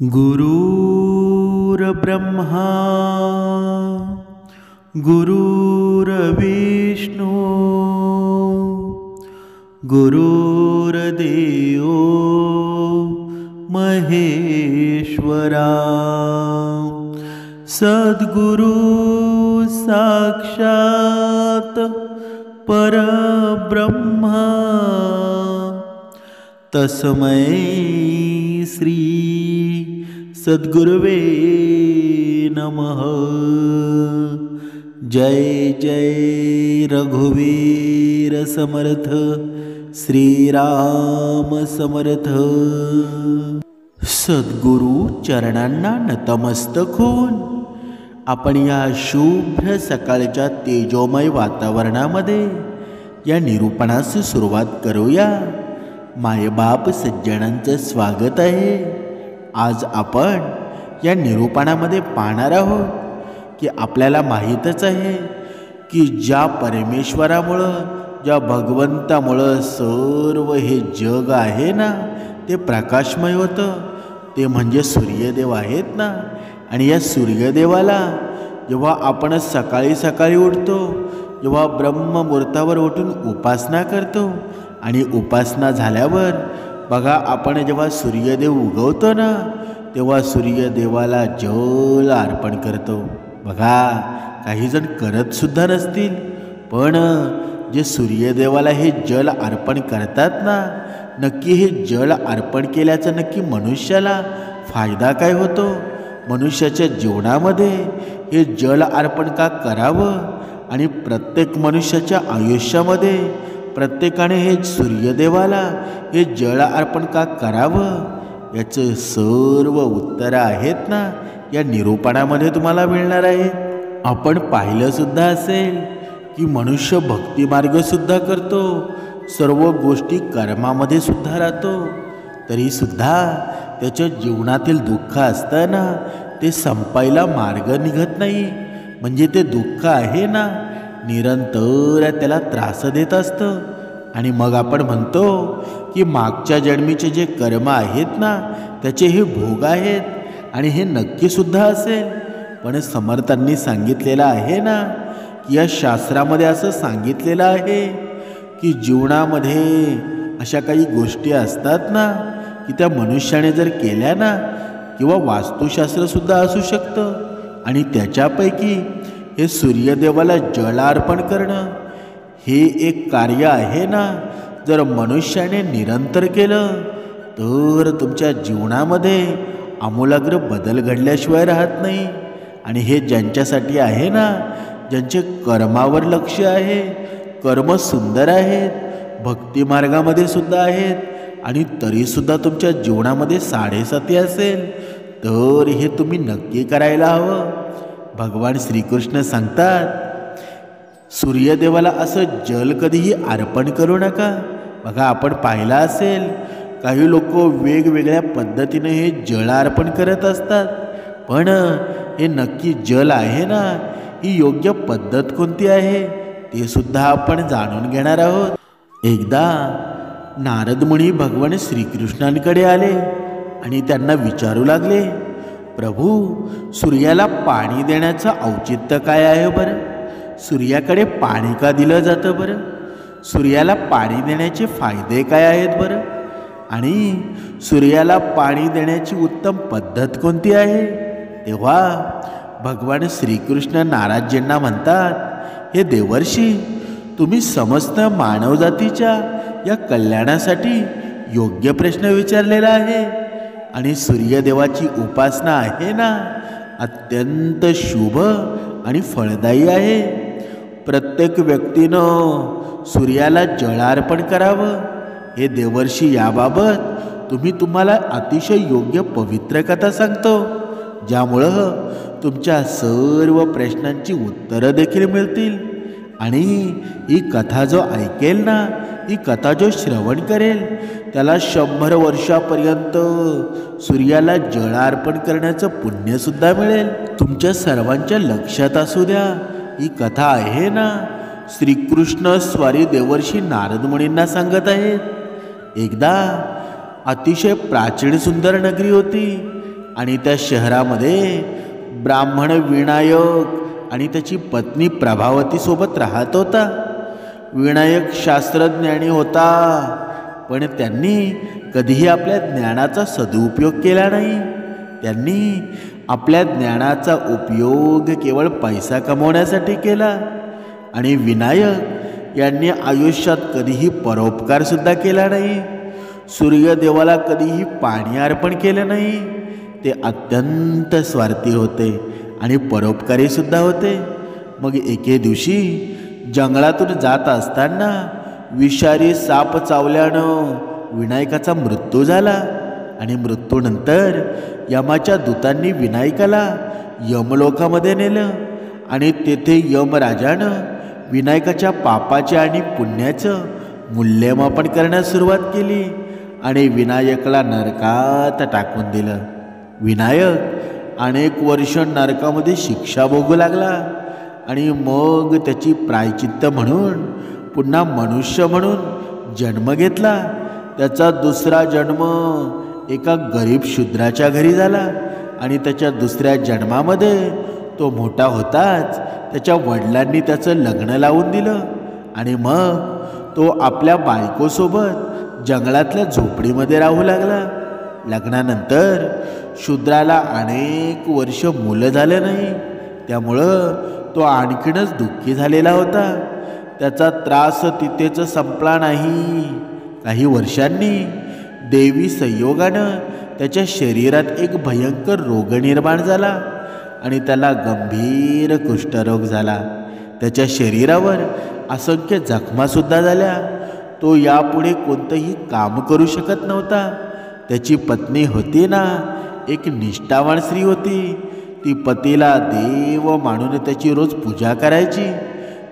गुरुर्ब्रह्मा गुरुर्विष्णू गुरुर्देव महेश्वरा सद्गुरु साक्षात परब्रह्मा तस्मै श्री सद्गुरुवे नमः। जय जय रघुवीर समर्थ श्रीराम समर्थ। सद्गुरु चरणांना नतमस्तक होऊन आपण या शुभ्र सकाळच्या तेजोमय वातावरणामध्ये या निरूपणास सुरुवात करूया। मायबाप सज्जनांचं स्वागत आहे। आज आपण या निरूपणामध्ये पाहणार आहोत की आपल्याला माहीतच आहे की ज्या परमेश्वरामुळं ज्या भगवंतामुळं सर्व हे जग आहे ना ते प्रकाशमय होतं, ते म्हणजे सूर्यदेव आहेत ना। आणि या सूर्यदेवाला जेव्हा आपण सकाळी सकाळी उठतो, जेव्हा ब्रह्ममुहूर्तावर उठून उपासना करतो आणि उपासना झाल्यावर बघा आपण जेव्हा सूर्यदेव उगवतो ना तेव्हा सूर्यदेवाला जल अर्पण करतो। बघा काही जण करत सुद्धा नसतील, पण जे सूर्यदेवाला हे जल अर्पण करतात ना, नक्की हे जल अर्पण केल्याचा नक्की मनुष्याला फायदा काय होतो? मनुष्याच्या जीवनामध्ये हे जल अर्पण का करावं आणि प्रत्येक मनुष्याच्या आयुष्यामध्ये प्रत्येकाने हे सूर्यदेवाला हे जल अर्पण का करावं याचं सर्व उत्तरं आहेत ना या निरूपणामध्ये तुम्हाला मिळणार आहे। आपण पाहिलं सुद्धा असेल की मनुष्य भक्तिमार्ग सुद्धा करतो, सर्व गोष्टी कर्मामध्ये सुद्धा राहतो, तरी सुद्धा त्याच्या जीवनातील दुःख असताना ते संपायला मार्ग निघत नाही। म्हणजे ते दुःख आहे ना निरंतर त्याला त्रास देत असतं। आणि मग आपण म्हणतो की मागच्या जन्मीचे जे कर्म आहेत ना त्याचे हे भोग आहेत, आणि हे नक्की सुद्धा असेल। पण समर्थांनी सांगितलेलं आहे ना की या शास्त्रामध्ये असं सांगितलेलं आहे की जीवनामध्ये अशा काही गोष्टी असतात ना की त्या मनुष्याने जर केल्या ना, किंवा वास्तुशास्त्रसुद्धा असू शकतं, आणि त्याच्यापैकी हे सूर्यदेवाला जल अर्पण करणं हे एक कार्य आहे ना, जर मनुष्याने निरंतर केलं तर तुमच्या जीवनामध्ये आमूलाग्र बदल घडल्याशिवाय राहत नाही। आणि हे ज्यांच्यासाठी आहे ना, ज्यांचे कर्मावर लक्ष आहे, कर्म सुंदर आहेत, भक्तिमार्गामध्ये सुद्धा आहेत, आणि तरीसुद्धा तुमच्या जीवनामध्ये साडेसाती असेल तर हे तुम्ही नक्की करायला हवं। भगवान श्रीकृष्ण सांगतात सूर्यदेवाला असं जल कधीही अर्पण करू नका। बघा आपण पाहिलं असेल काही लोक वेगवेगळ्या पद्धतीने हे जल अर्पण करत असतात, पण हे नक्की जल आहे ना ही योग्य पद्धत कोणती आहे ते सुद्धा आपण जाणून घेणार आहोत। एकदा नारद मुनी भगवान श्रीकृष्णांकडे आले आणि त्यांना विचारू लागले, प्रभू सूर्याला पाणी देण्याचं औचित्य काय आहे बरं? सूर्याकडे पाणी का दिलं जातं बरं? सूर्याला पाणी देण्याचे फायदे काय आहेत बरं? आणि सूर्याला पाणी देण्याची उत्तम पद्धत कोणती आहे? तेव्हा भगवान श्रीकृष्ण नारदजींना म्हणतात, हे देवर्षी तुम्ही समस्त मानवजातीच्या या कल्याणासाठी योग्य प्रश्न विचारलेला आहे, आणि सूर्यदेवाची उपासना आहे ना अत्यंत शुभ आणि फळदायी आहे। प्रत्येक व्यक्तीनं सूर्याला जल अर्पण करावं। हे देवर्षी याबाबत तुम्हाला अतिशय योग्य पवित्र कथा सांगतो, ज्यामुळं तुमच्या सर्व प्रश्नांची उत्तरं देखील मिळतील। आणि ही कथा जो ऐकेल ना, ही कथा जो श्रवण करेल त्याला 100 वर्षापर्यंत सूर्याला जल अर्पण करण्याचं पुण्यसुद्धा मिळेल। तुमच्या सर्वांच्या लक्षात असू द्या, ही कथा आहे ना श्रीकृष्ण स्वारी देवर्षी नारद मुनींना सांगत आहेत। एकदा अतिशय प्राचीन सुंदर नगरी होती, आणि त्या शहरामध्ये ब्राह्मण विनायक आणि त्याची पत्नी प्रभावती सोबत राहत होता. विनायक शास्त्रज्ञानी होता, पण त्यांनी कधीही आपल्या ज्ञानाचा सदुपयोग केला नाही. त्यांनी आपल्या ज्ञानाचा उपयोग केवळ पैसा कमवण्यासाठी केला. आणि विनायक यांनी आयुष्यात कधीही परोपकारसुद्धा केला नाही. सूर्यदेवाला कधीही पाणी अर्पण केलं नाही. ते अत्यंत स्वार्थी होते आणि परोपकारीसुद्धा होते. मग एके दिवशी जंगलातून जात असताना विषारी साप चावल्यानं विनायकाचा मृत्यू झाला. आणि मृत्यूनंतर यमाच्या दूतांनी विनायकाला यमलोकामध्ये नेलं. आणि तेथे यमराजानं विनायकाच्या पापाचे आणि पुण्याचं मूल्यमापन करण्यास सुरुवात केली आणि विनायकाला नरकात टाकून दिलं. विनायक अनेक वर्ष नरकामध्ये शिक्षा भोगू लागला. आणि मग त्याची प्रायचित्त म्हणून पुन्हा मनुष्य म्हणून जन्म घेतला. त्याचा दुसरा जन्म एका गरीब शूद्राच्या घरी झाला. आणि त्याच्या दुसऱ्या जन्मामध्ये तो मोठा होताच त्याच्या वडिलांनी त्याचं लग्न लावून दिलं. आणि मग तो आपल्या बायकोसोबत जंगलातल्या झोपडीमध्ये राहू लागला. लग्नानंतर शूद्राला अनेक वर्ष मुलं झालं नाही. त्यामुळं तो आणखीनच दुःखी झालेला होता. त्याचा त्रास तिथेच संपला नाही. काही वर्षांनी देवी संयोगानं त्याच्या शरीरात एक भयंकर रोग निर्माण झाला आणि त्याला गंभीर कुष्ठरोग झाला. त्याच्या शरीरावर असंख्य जखमासुद्धा झाल्या. तो यापुढे कोणतंही काम करू शकत नव्हता. त्याची पत्नी होती ना, एक निष्ठावान स्त्री होती. ती पतीला देव मानून त्याची रोज पूजा करायची.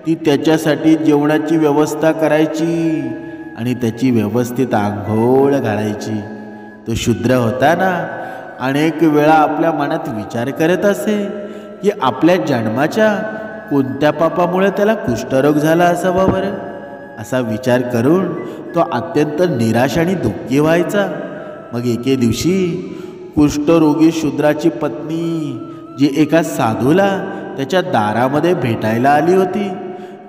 ती त्याच्यासाठी जेवणाची व्यवस्था करायची आणि त्याची व्यवस्थित आंघोळ घालायची. तो शूद्र होता ना, अनेक वेळा आपल्या मनात विचार करत असे की आपल्या जन्माच्या कोणत्या पापामुळे त्याला कुष्ठरोग झाला असावा बरं. असा विचार करून तो अत्यंत निराश आणि दुःखी व्हायचा. मग एके दिवशी कुष्ठरोगी शूद्राची पत्नी जी एका साधूला त्याच्या दारामध्ये भेटायला आली होती,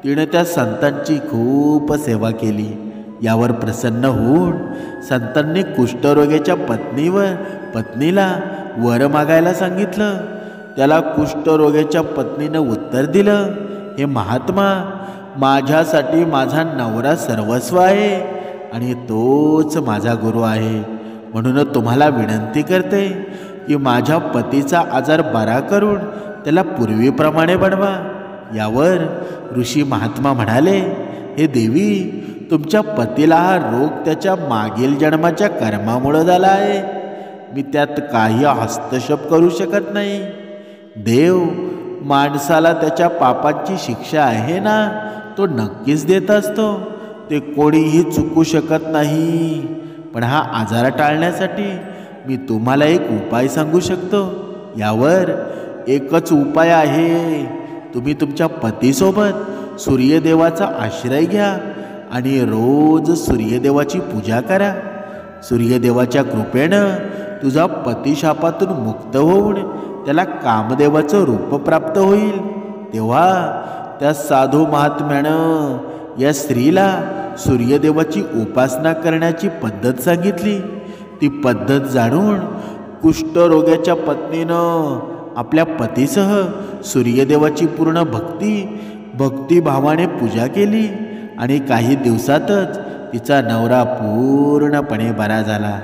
तिने त्या संतांची खूप सेवा केली. यावर प्रसन्न होऊन संतांनी कुष्ठरोग्याच्या पत्नीला वर मागायला सांगितलं. त्याला कुष्ठरोग्याच्या पत्नीनं उत्तर दिलं, हे महात्मा, माझ्यासाठी माझा नवरा सर्वस्व आहे आणि तोच माझा गुरु आहे. म्हणून तुम्हाला विनंती करते की माझ्या पतीचा आजार बरा करून त्याला पूर्वीप्रमाणे बनवा. यावर ऋषी महात्मा म्हणाले, हे देवी, तुमच्या पतीला हा रोग त्याच्या मागील जन्माच्या कर्मामुळे झाला आहे. मी त्यात काही हस्तक्षेप करू शकत नाही. देव माणसाला त्याच्या पापांची शिक्षा आहे ना, तो नक्कीच देत असतो. ते कोणीही चुकू शकत नाही. पण हा आजार टाळण्यासाठी मी तुम्हाला एक उपाय सांगू शकतो. यावर एकच उपाय आहे. तुम्ही तुमच्या पतीसोबत सूर्यदेवाचा आश्रय घ्या आणि रोज सूर्यदेवाची पूजा करा. सूर्यदेवाच्या कृपेनं तुझा पती शापातून मुक्त होऊन त्याला कामदेवाचं रूप प्राप्त होईल. तेव्हा त्या साधू महात्म्यानं या स्त्रीला सूर्यदेवाची उपासना करण्याची पद्धत सांगितली. ती पद्धत जाणून कुष्ठरोग्याच्या पत्नीनं आपल्या पतीसह सूर्यदेवाची पूर्ण भक्तिभावाने पूजा केली आणि काही दिवसातच तिचा नवरा पूर्णपणे बरा झाला.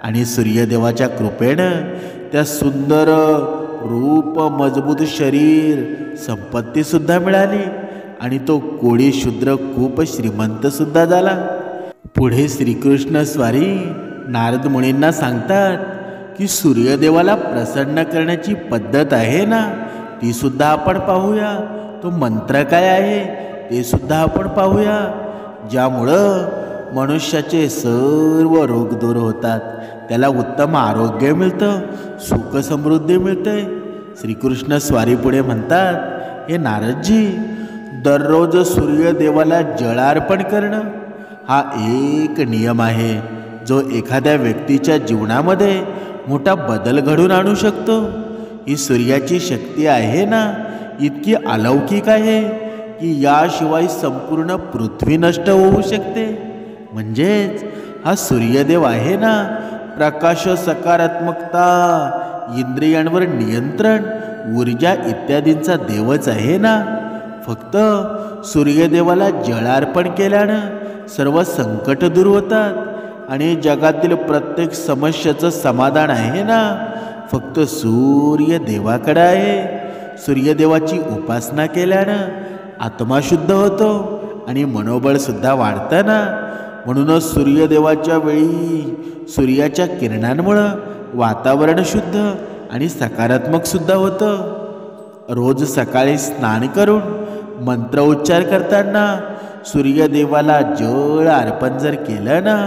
आणि सूर्यदेवाच्या कृपेनं त्या सुंदर रूप, मजबूत शरीर, संपत्तीसुद्धा मिळाली आणि तो कोळी शूद्र खूप श्रीमंतसुद्धा झाला. पुढे श्रीकृष्ण स्वारी नारद मुनींना सांगतात की सूर्यदेवाला प्रसन्न करण्याची पद्धत आहे ना, ती सुद्धा आपण पाहूया. तो मंत्र काय आहे ते सुद्धा आपण पाहूया, ज्यामुळं मनुष्याचे सर्व रोग दूर होतात, त्याला उत्तम आरोग्य मिळतं, सुख समृद्धी मिळते. श्रीकृष्ण स्वारी पुढे म्हणतात, हे नारदजी, दररोज सूर्यदेवाला जल अर्पण करणं हा एक नियम आहे. जो एखाद्या व्यक्तीच्या जीवनामध्ये मोठा बदल घडवून आणू शकतो. ही सूर्याची शक्ती आहे ना, इतकी अलौकिक आहे की याशिवाय संपूर्ण पृथ्वी नष्ट होऊ शकते. म्हणजेच हा सूर्यदेव आहे ना, प्रकाश, सकारात्मकता, इंद्रियांवर नियंत्रण, ऊर्जा इत्यादींचा देवच आहे ना. फक्त सूर्यदेवाला जलार्पण केल्यानं सर्व संकट दूर होतात आणि जगातील प्रत्येक समस्येचं समाधान आहे ना, फक्त सूर्यदेवाकडे आहे. सूर्यदेवाची उपासना केल्यानं आत्मा शुद्ध होतो आणि मनोबळसुद्धा वाढतं ना. म्हणूनच सूर्यदेवाच्या वेळी सूर्याच्या किरणांमुळं वातावरण शुद्ध आणि सकारात्मकसुद्धा होतं. रोज सकाळी स्नान करून मंत्रोच्चार करताना सूर्यदेवाला जळ अर्पण जर केलं ना,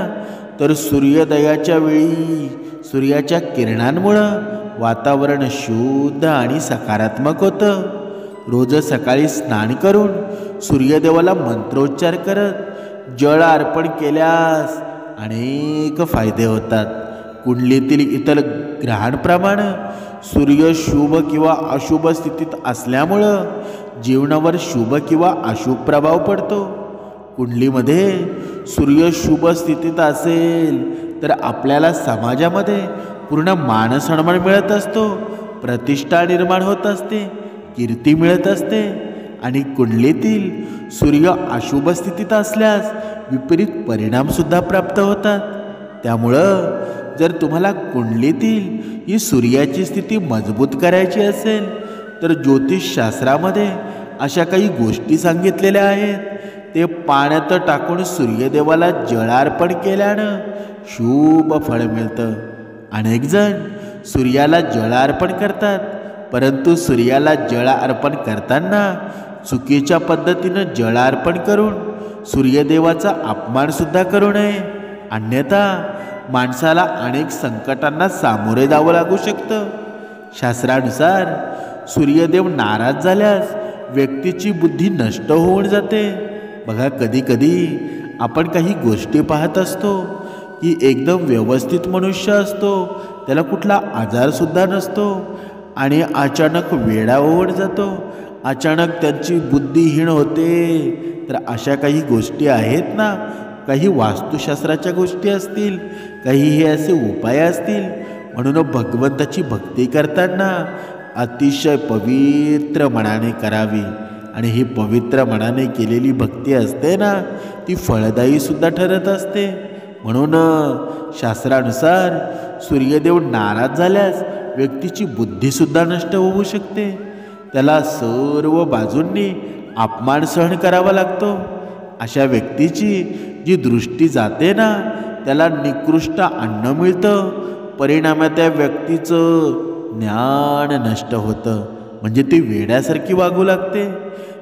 तर सूर्योदयाच्या वेळी सूर्याच्या किरणांमुळं वातावरण शुद्ध आणि सकारात्मक होतं. रोज सकाळी स्नान करून सूर्यदेवाला मंत्रोच्चार करत जळ अर्पण केल्यास अनेक फायदे होतात. कुंडलीतील इतर ग्रहांप्रमाणे सूर्य शुभ किंवा अशुभ स्थितीत असल्यामुळं जीवनावर शुभ किंवा अशुभ प्रभाव पडतो. कुंडलीमध्ये सूर्य शुभ स्थितीत असेल तर आपल्याला समाजामध्ये पूर्ण मानसन्मान मिळत असतो, प्रतिष्ठा निर्माण होत असते, कीर्ती मिळत असते. आणि कुंडलीतील सूर्य अशुभ स्थितीत असल्यास विपरीत परिणामसुद्धा प्राप्त होतात. त्यामुळं जर तुम्हाला कुंडलीतील ही सूर्याची स्थिती मजबूत करायची असेल तर ज्योतिषशास्त्रामध्ये अशा काही गोष्टी सांगितलेल्या आहेत. ते पाण्यात टाकून सूर्यदेवाला जलार्पण केल्यानं शुभ फळ मिळतं. अनेक जण सूर्याला जलार्पण करतात, परंतु सूर्याला जळ अर्पण करताना चुकीच्या पद्धतीनं जलार्पण करून सूर्यदेवाचा अपमानसुद्धा करू नये. अन्यथा माणसाला अनेक संकटांना सामोरे जावं लागू शकतं. शास्त्रानुसार सूर्यदेव नाराज झाल्यास व्यक्तीची बुद्धी नष्ट होऊन जाते. बघा, कधी कधी आपण काही गोष्टी पाहत असतो की एकदम व्यवस्थित मनुष्य असतो, त्याला कुठला आजारसुद्धा नसतो आणि अचानक वेडा होऊन जातो, अचानक त्यांची बुद्धिहीन होते. तर अशा काही गोष्टी आहेत ना, काही वास्तुशास्त्राच्या गोष्टी असतील, काही हे असे उपाय असतील. म्हणून भगवंताची भक्ती करताना अतिशय पवित्र मनाने करावी. आणि ही पवित्र मनाने केलेली भक्ती असते ना, ती फळदायीसुद्धा ठरत असते. म्हणून शास्त्रानुसार सूर्यदेव नाराज झाल्यास व्यक्तीची बुद्धीसुद्धा नष्ट होऊ शकते. त्याला सर्व बाजूंनी अपमान सहन करावा लागतो. अशा व्यक्तीची जी दृष्टी जाते ना, त्याला निकृष्ट अन्न मिळतं. परिणामात त्या व्यक्तीचं ज्ञान नष्ट होतं, म्हणजे ती वेड्यासारखी वागू लागते.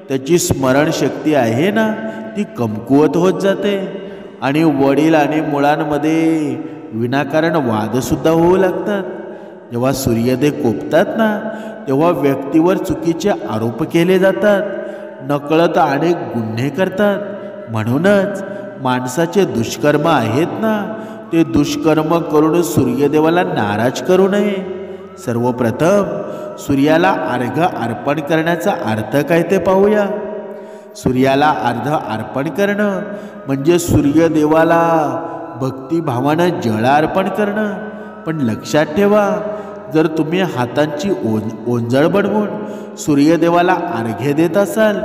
त्याची स्मरणशक्ती आहे ना, ती कमकुवत होत जाते. आणि वडील आणि मुलांमध्ये विनाकारण वादसुद्धा होऊ लागतात. जेव्हा सूर्यदेव कोपतात ना, तेव्हा व्यक्तीवर चुकीचे आरोप केले जातात, नकळत अनेक गुन्हे करतात. म्हणूनच माणसाचे दुष्कर्म आहेत ना, ते दुष्कर्म करून सूर्यदेवाला नाराज करू नये. सर्वप्रथम सूर्याला अर्घ्य अर्पण करण्याचा अर्थ काय ते पाहूया. सूर्याला अर्घ्य अर्पण करणं म्हणजे सूर्यदेवाला भक्तिभावानं जळ अर्पण करणं. पण लक्षात ठेवा, जर तुम्ही हातांची ओंजळ बनवून सूर्यदेवाला अर्घ्य देत असाल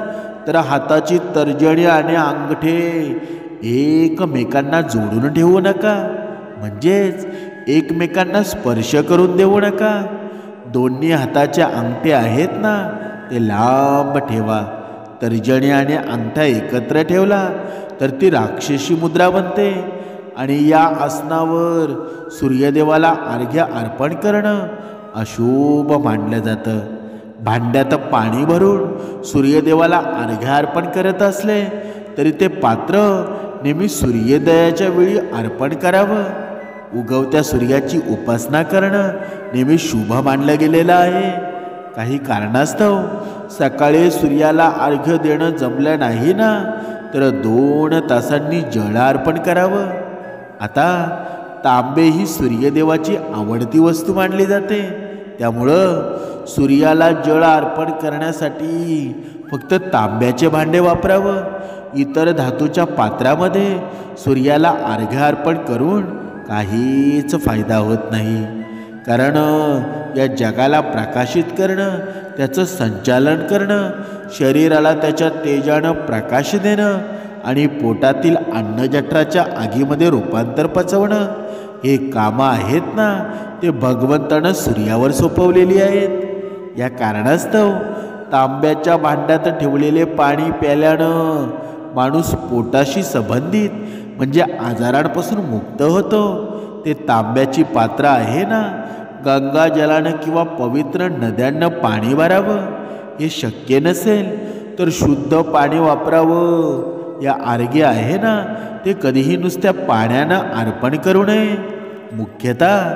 तर हाताची तर्जनी आणि अंगठे एकमेकांना जोडून ठेवू नका, म्हणजेच एकमेकांना स्पर्श करून देऊ नका. दोन्ही हाताच्या अंगठे आहेत ना, ते लांब ठेवा. तर्जनी आणि अंगठा एकत्र ठेवला तर ती राक्षसी मुद्रा बनते आणि या आसनावर सूर्यदेवाला अर्घ्य अर्पण करणं अशुभ मानलं जातं. भांड्यात पाणी भरून सूर्यदेवाला अर्घ्य अर्पण करत असले तरी ते पात्र नेहमी सूर्योदयाच्या वेळी अर्पण करावं. उगवत्या सूर्याची उपासना करणं नेहमी शुभ मानलं गेलेलं आहे. काही कारणास्तव सकाळी सूर्याला अर्घ्य देणं जमलं नाही ना, तर 2 तासांनी जळ अर्पण करावं. आता तांबे ही सूर्यदेवाची आवडती वस्तू मानली जाते. त्यामुळं सूर्याला जळ अर्पण करण्यासाठी फक्त तांब्याचे भांडे वापरावं. इतर धातूच्या पात्रामध्ये सूर्याला अर्घ्य अर्पण करून काहीच फायदा होत नाही. कारण या जगाला प्रकाशित करणं, त्याचं संचालन करणं, शरीराला त्याच्या तेजानं प्रकाश देणं आणि पोटातील अन्नजठराच्या आगीमध्ये रूपांतर पचवणं हे कामं आहेत ना, ते भगवंतानं सूर्यावर सोपवलेली आहेत. या कारणास्तव तांब्याच्या भांड्यात ठेवलेले पाणी प्यायल्यानं माणूस पोटाशी संबंधित म्हणजे आजारांपासून मुक्त होतो. ते तांब्याची पात्र आहे ना, गंगा जलानं किंवा पवित्र नद्यांना पाणी भरावं हे शक्य नसेल तर शुद्ध पाणी वापरावं. या अर्घ्य आहे ना, ते कधीही नुसत्या पाण्यानं अर्पण करू नये. मुख्यतः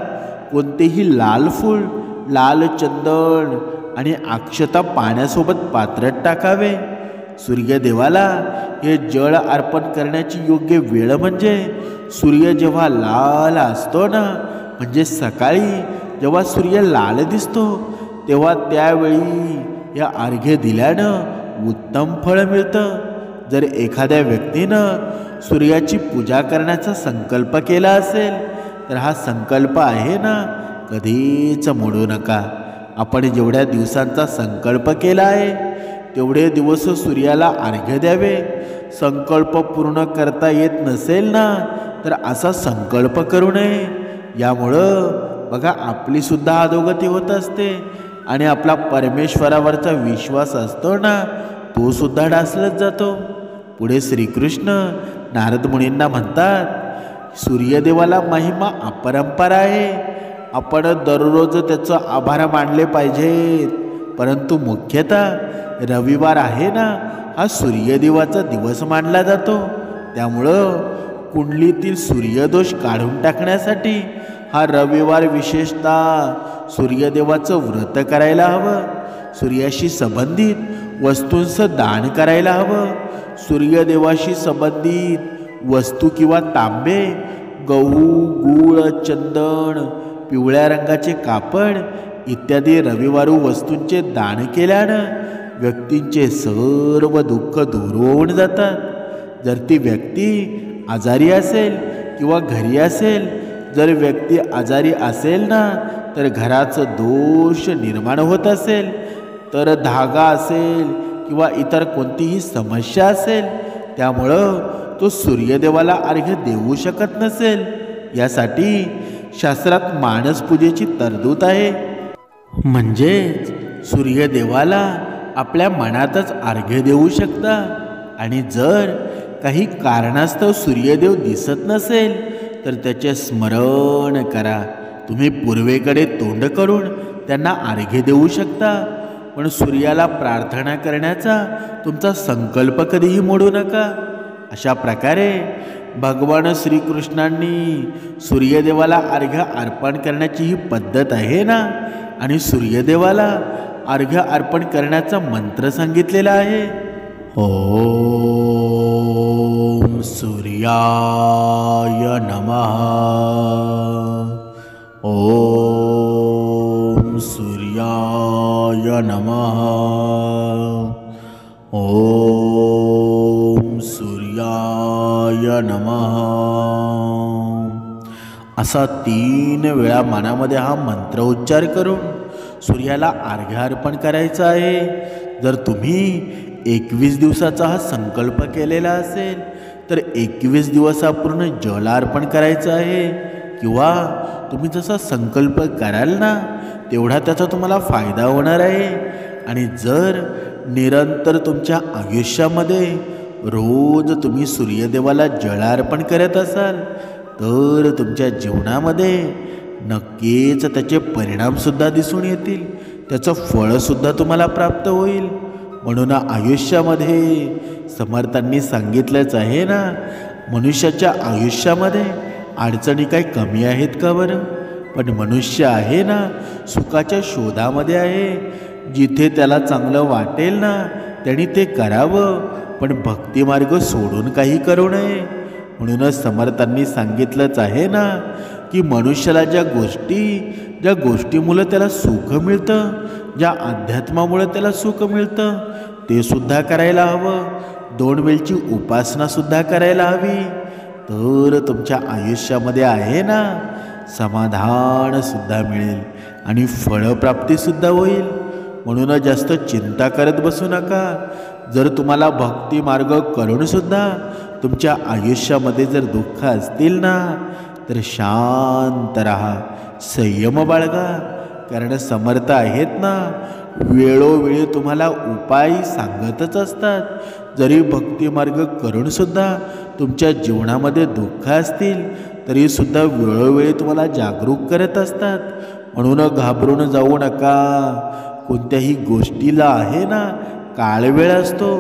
कोणतेही लाल फूल, लाल चंदन आणि अक्षता पाण्यासोबत पात्रात टाकावे. सूर्यदेवाला हे जळ अर्पण करण्याची योग्य वेळ म्हणजे सूर्य जेव्हा लाल असतो ना, म्हणजे सकाळी जेव्हा सूर्य लाल दिसतो तेव्हा त्यावेळी या अर्घ्य दिल्यानं उत्तम फळ मिळतं. जर एखाद्या व्यक्तीनं सूर्याची पूजा करण्याचा संकल्प केला असेल तर हा संकल्प आहे ना, कधीच मोडू नका. आपण जेवढ्या दिवसांचा संकल्प केला आहे तेवढे दिवस सूर्याला अर्घ्य द्यावे. संकल्प पूर्ण करता येत नसेल ना तर असा संकल्प करू नये. यामुळं बघा आपली सुद्धा अधोगती होत असते आणि आपला परमेश्वरावरचा विश्वास असतो ना, तो सुद्धा ढासळत जातो. पुढे श्रीकृष्ण नारद मुनींना म्हणतात, सूर्यदेवाला महिमा अपरंपार आहे. आपण दररोज त्याचं आभार मानले पाहिजेत. परंतु मुख्यतः रविवार आहे ना, हा सूर्यदेवाचा दिवस मानला जातो. त्यामुळं कुंडलीतील सूर्यदोष काढून टाकण्यासाठी हा रविवार विशेषतः सूर्यदेवाचं व्रत करायला हवं. सूर्याशी संबंधित वस्तूंचं दान करायला हवं. सूर्यदेवाशी संबंधित वस्तू किंवा तांबे, गहू, गूळ, चंदन, पिवळ्या रंगाचे कापड इत्यादी रविवारू वस्तूंचे दान केल्यानं व्यक्तींचे सर्व दुःख दूर होऊन जातात. जर ती व्यक्ती आजारी असेल किंवा घरी असेल, जर व्यक्ती आजारी असेल ना तर घराचं दोष निर्माण होत असेल, तर धागा असेल किंवा इतर कोणतीही समस्या असेल, त्यामुळं तो सूर्यदेवाला अर्घ्य देऊ शकत नसेल. यासाठी शास्त्रात मानसपूजेची तरतूद आहे. म्हणजेच सूर्यदेवाला आपल्या मनातच अर्घ्य देऊ शकता. आणि जर काही कारणास्तव सूर्यदेव दिसत नसेल तर त्याचे स्मरण करा. तुम्ही पूर्वेकडे तोंड करून त्यांना अर्घ्य देऊ शकता. पण सूर्याला प्रार्थना करण्याचा तुमचा संकल्प कधीही मोडू नका. अशा प्रकारे भगवान श्रीकृष्णांनी सूर्यदेवाला अर्घ्य अर्पण करण्याची ही पद्धत आहे ना, आणि सूर्यदेवाला अर्घ्य अर्पण करण्याचा मंत्र सांगितलेला आहे. ओम सूर्याय नमः. ओम सूर्याय नमः. ओम सूर्याय नमः. असा 3 वेळा मनामध्ये हा मंत्र उच्चार करून सूर्याला अर्घ्य अर्पण करायचं आहे. जर तुम्ही 21 दिवसाचा हा संकल्प केलेला असेल तर 21 दिवसापूर्ण जल अर्पण करायचं आहे. किंवा तुम्ही जसा संकल्प कराल ना तेवढा त्याचा तुम्हाला फायदा होणार आहे. आणि जर निरंतर तुमच्या आयुष्यामध्ये रोज तुम्ही सूर्यदेवाला जल अर्पण करत असाल तर तुमच्या जीवनामध्ये नक्कीच त्याचे परिणामसुद्धा दिसून येतील. त्याचं फळसुद्धा तुम्हाला प्राप्त होईल. म्हणून आयुष्यामध्ये समर्थांनी सांगितलंच आहे ना, मनुष्याच्या आयुष्यामध्ये अडचणी काही कमी आहेत का बरं? पण मनुष्य आहे ना सुखाच्या शोधामध्ये आहे. जिथे त्याला चांगलं वाटेल ना त्यांनी ते करावं, पण भक्तिमार्ग सोडून काही करू नये. म्हणूनच समर्थांनी सांगितलंच आहे ना, की मनुष्याला ज्या गोष्टीमुळे त्याला सुख मिळतं, ज्या अध्यात्मामुळे त्याला सुख मिळतं ते सुद्धा करायला हवं. 2 वेळची उपासना सुद्धा करायला हवी. तर तुमच्या आयुष्यामध्ये आहे ना समाधान सुद्धा मिळेल आणि फळप्राप्ती सुद्धा होईल. म्हणून जास्त चिंता करत बसू नका. जर तुम्हाला भक्ती मार्ग करून सुद्धा तुमच्या आयुष्यामध्ये जर दुःख असतील ना तर शांत राहा, संयम बाळगा. कारण समर्थ आहेत ना, वेळोवेळी तुम्हाला उपाय सांगतच असतात. जरी भक्ती मार्ग करून सुद्धा तुमच्या जीवनामध्ये दुःख असतील तरी सुद्धा वेळोवेळी तुम्हाला जागरूक करत असतात. म्हणून घाबरून जाऊ नका. कोणत्याही गोष्टीला आहे ना काळवेळ असतो.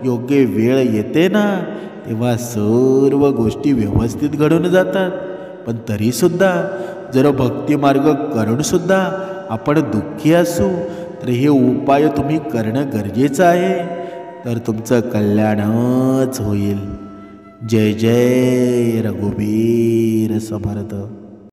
योग्य वेळ येते ना तेव्हा सर्व गोष्टी व्यवस्थित घडून जातात. पण तरीसुद्धा जर भक्ती मार्ग करून सुद्धा आपण दुःखी असू तर हे उपाय तुम्ही करणं गरजेचं आहे. तर तुमचं कल्याणच होईल. जय जय रघुवीर समर्थ.